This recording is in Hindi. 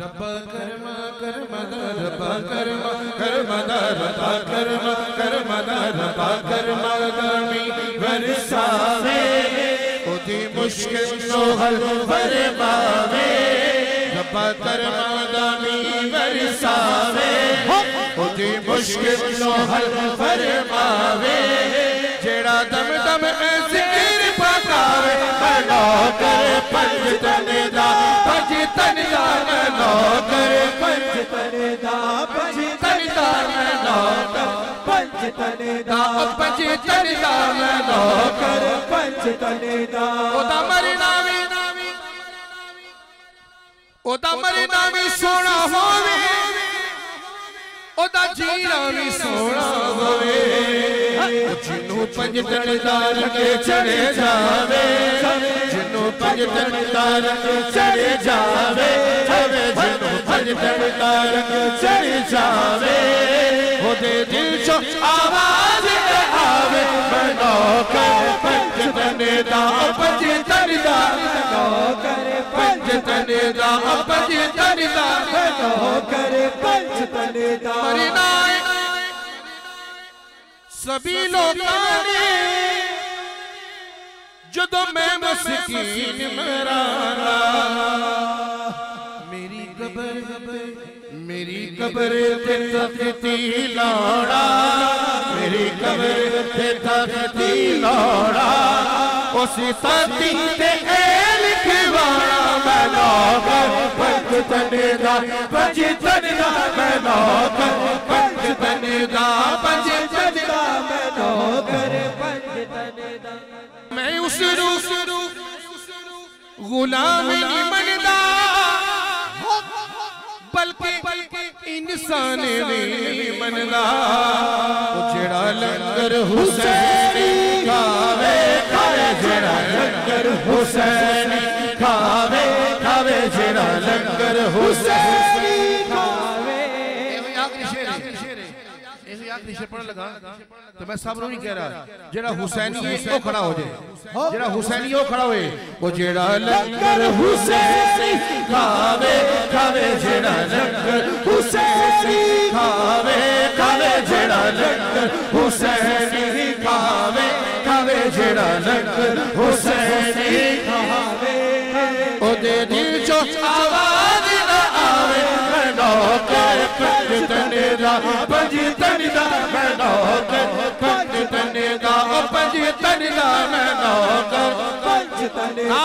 रब्बा कर्मा कर्मदा रब्बा कर्मा कर्मदा रब्बा कर्मा कर्मदा रब्बा कर्मा गामी बरसावे उदी मुश्किल नो हल फरमावे रब्बा कर्मा गामी बरसावे उदी मुश्किल नो हल फरमावे जेड़ा दम दम जिक्र पकावे बनो करे पंज तने दा पंज तने दा नो करे पंज तने दा पंज तने दा नो पंज तने दा पंज तने दा नो करे पंज तने दा ओदा मरे नामी सोना होवे ओदा जीना भी सोना होवे जिन्नू पंज तनदार के चढ़े जावे जिन्नू पंज तनदार के चढ़े जावे जिन्नू पंज तनदार के चढ़े जावे ओदे दिल चो आवाज आवे बनो कर पंज तनदा पंज तनदा बनो करे पंज तनदा पंज तनदा बनो करे पंज तनदा सभी लोगों ने जदों मैं मस्कीन मराना मेरी कब्र ते तख्ती लौड़ा मेरी कब्र ते तख्ती लौड़ा उसी तख्ती ते लिखवाना मैं नौकर पंज तनदा पंज तनदा मैं नौकर पंज तनदा पंज तनदा मैं नौकर पंज तनदा मैं उस गुलाम नहीं बनदा बल्कि इंसान नहीं बनदा जेड़ा लंगर हुसैनी खावे खावे जेड़ा लंगर हुसैनी खावे खावे जेड़ा लंगर हुसैनी खावे आखिरी शेर पढ़ने लगा तो मैं सब नहीं कह रहा जेड़ा हुसैनी है वो खड़ा हो जाए जेड़ा हुसैनी वो खड़ा होए वो जेड़ा लंगर हुसैनी खावे खावे जेड़ा लंगर हुसैनी खावे खावे जेड़ा लंगर हुसैनी खावे खावे जेड़ा लंगर हुसैनी खावे ओदे दिल चो आवाज ना आवे बनो कर पंज तनदा पंज तनदा बनो कर पंज तनदा पंज तनदा बनो कर पंज तनदा